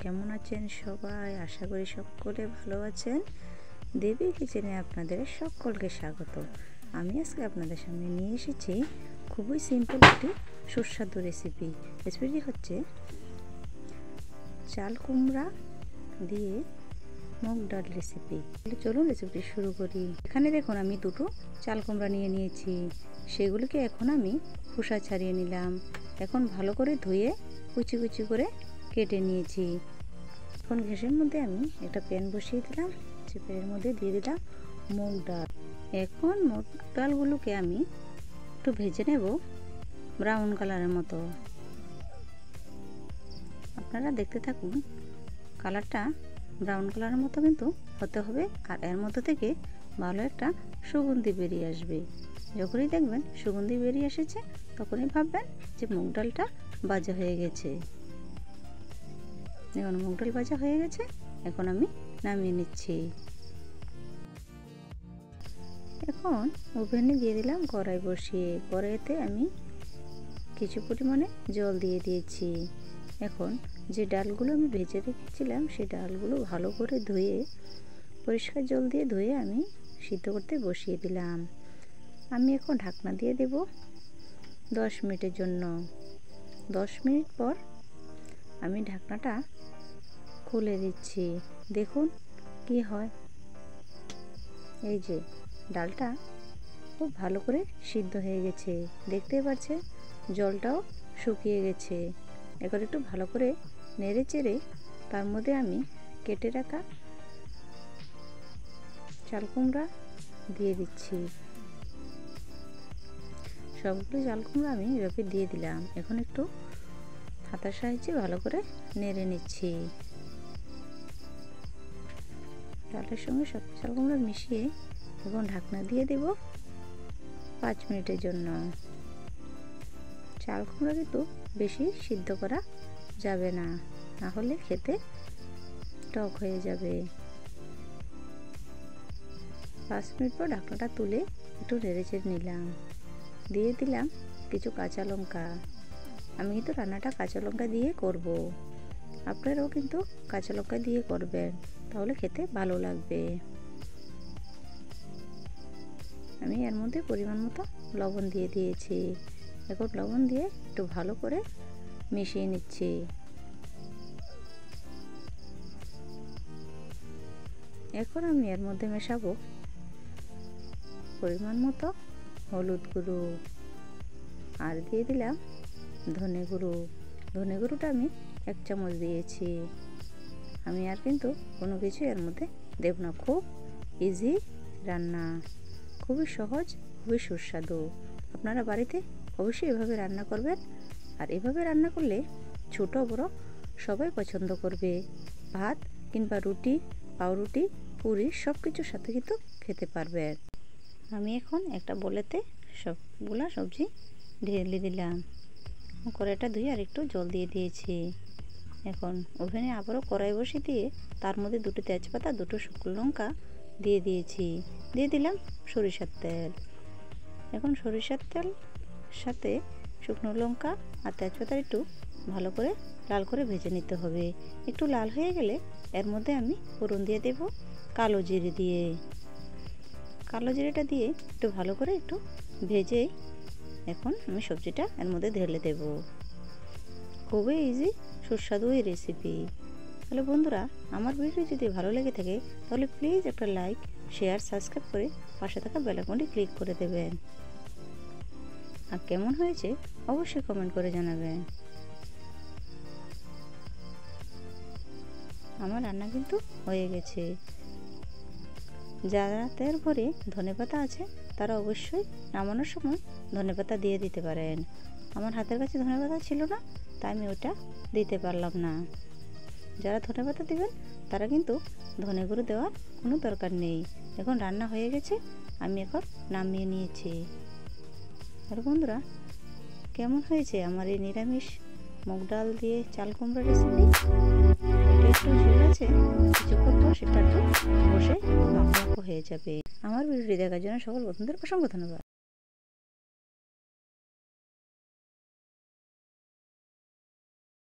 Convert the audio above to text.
কেমন আছেন সবাই? আশা করি সকলে ভালো আছেন। দেবী কিচেনে আপনাদের সকলকে স্বাগত। আমি আজকে আপনাদের সামনে নিয়ে এসেছি খুবই সিম্পল একটি সুস্বাদু রেসিপি। রেসিপিটি হচ্ছে চাল কুমড়া দিয়ে মুগ ডাল রেসিপি। চলুন রেসিপিটি শুরু করি। এখানে দেখুন আমি দুটো চাল কুমড়া নিয়ে নিয়েছি। সেগুলিকে এখন আমি খোসা ছাড়িয়ে নিলাম। এখন ভালো করে ধুয়ে কুচি কুচি করে কেটে নিয়েছি। এখন গ্যাসের মধ্যে আমি একটা প্যান বসিয়ে দিলাম। সে প্যানের মধ্যে দিয়ে দিলাম মুগ ডাল। এখন মুগ ডালগুলোকে আমি একটু ভেজে নেব ব্রাউন কালারের মতো। আপনারা দেখতে থাকুন, কালারটা ব্রাউন কালারের মতো কিন্তু হতে হবে। আর এর মধ্যে থেকে ভালো একটা সুগন্ধি বেরিয়ে আসবে। যখনই দেখবেন সুগন্ধি বেরিয়ে এসেছে তখনই ভাববেন যে মুগ ডালটা ভাজা হয়ে গেছে। এখন মুগ ডাল ভাজা হয়ে গেছে, এখন আমি নামিয়ে নিচ্ছি। এখন ওভেনে দিয়ে দিলাম কড়াই বসিয়ে। কড়াইতে আমি কিছু পরিমাণে জল দিয়ে দিয়েছি। এখন যে ডালগুলো আমি ভেজে রেখেছিলাম সেই ডালগুলো ভালো করে ধুয়ে পরিষ্কার জল দিয়ে ধুয়ে আমি সিদ্ধ করতে বসিয়ে দিলাম। আমি এখন ঢাকনা দিয়ে দেব 10 মিনিটের জন্য। 10 মিনিট পর আমি ঢাকনাটা খুলে দিচ্ছি। দেখুন কি হয়। এই যে ডালটা খুব ভালো করে সিদ্ধ হয়ে গেছে, দেখতেই পাচ্ছেন জলটাও শুকিয়ে গেছে। এখন একটু ভালো করে নেড়ে চেড়ে তার মধ্যে আমি কেটে রাখা চাল কুমড়া দিয়ে দিচ্ছি। সবগুলো চাল কুমড়া আমি এভাবে দিয়ে দিলাম। এখন একটু হাতার সাহায্যে ভালো করে নেড়ে নিচ্ছি। ডালের সঙ্গে সব চাল কুমড়া মিশিয়ে এখন ঢাকনা দিয়ে দেব 5 মিনিটের জন্য। চাল কুমড়া কিন্তু বেশি সিদ্ধ করা যাবে না, না হলে খেতে টক হয়ে যাবে। 5 মিনিট পর ঢাকনাটা তুলে একটু নেড়ে চেড়ে নিলাম। দিয়ে দিলাম কিছু কাঁচা লঙ্কা। আমি কিন্তু রান্নাটা কাঁচা লঙ্কা দিয়ে করব। আপনারাও কিন্তু কাঁচা লঙ্কা দিয়ে করবেন, তাহলে খেতে ভালো লাগবে। আমি এর মধ্যে পরিমাণ মতো লবণ দিয়ে দিয়েছি। এখন লবণ দিয়ে একটু ভালো করে মিশিয়ে নিচ্ছি। এখন আমি এর মধ্যে মেশাবো পরিমাণ মতো হলুদ গুঁড়ো আর দিয়ে দিলাম ধনে গুঁড়ো। ধনে গুঁড়োটা আমি 1 চামচ দিয়েছি। আমি আর কিন্তু কোনো কিছু এর মধ্যে দেব না। খুব ইজি রান্না, খুবই সহজ, খুবই সুস্বাদু। আপনারা বাড়িতে অবশ্যই এভাবে রান্না করবেন। আর এভাবে রান্না করলে ছোট বড় সবাই পছন্দ করবে। ভাত কিংবা রুটি, পাউরুটি, পুরি সব কিছুর সাথে কিন্তু খেতে পারবেন। আমি এখন একটা বলেতে সবগুলা সবজি ঢেলে দিলাম। কড়াইটা ধুয়ে আর একটু জল দিয়ে দিয়েছি। এখন ওভেনে আবারও কড়াই বসিয়ে দিয়ে তার মধ্যে 2টো তেজপাতা, 2টো শুকনো লঙ্কা দিয়ে দিয়েছি। দিয়ে দিলাম সরিষার তেল। এখন সরিষার তেল সাথে শুকনো লঙ্কা আর তেজপাতা একটু ভালো করে লাল করে ভেজে নিতে হবে। একটু লাল হয়ে গেলে এর মধ্যে আমি ফোড়ন দিয়ে দেব কালো জিরে দিয়ে। কালো জিরেটা দিয়ে একটু ভালো করে একটু ভেজে এখন আমি সবজিটা এর মধ্যে ঢেলে দেব। খুবই ইজি সুস্বাদু এই রেসিপি। তাহলে বন্ধুরা, আমার ভিডিও যদি ভালো লেগে থাকে তাহলে প্লিজ একটা লাইক, শেয়ার, সাবস্ক্রাইব করে পাশে থাকা বেল আইকনটি ক্লিক করে দেবেন। আর কেমন হয়েছে অবশ্যই কমেন্ট করে জানাবেন। আমার রান্না কিন্তু হয়ে গেছে। যাদের ঘরে ধনেপাতা আছে তারা অবশ্যই নামানোর সময় ধনেপাতা দিয়ে দিতে পারেন। আমার হাতের কাছে ধনেপাতা ছিল না, তাই আমি ওটা দিতে পারলাম না। যারা ধনেপাতা দেবেন তারা কিন্তু ধনে গুঁড়ো দেওয়ার কোনো দরকার নেই। এখন রান্না হয়ে গেছে, আমি এখন নামিয়ে নিয়েছি। আর বন্ধুরা, কেমন হয়েছে আমার এই নিরামিষ মুগ ডাল দিয়ে চাল কুমড়া রেসিপি? এটা একটু ঝোল আছে, কিছুক্ষণ পর সেটা একটু বসে মাখো মাখো হয়ে যাবে। আমার ভিডিওটি দেখার জন্য সকল বন্ধুদের অসংখ্য ধন্যবাদ।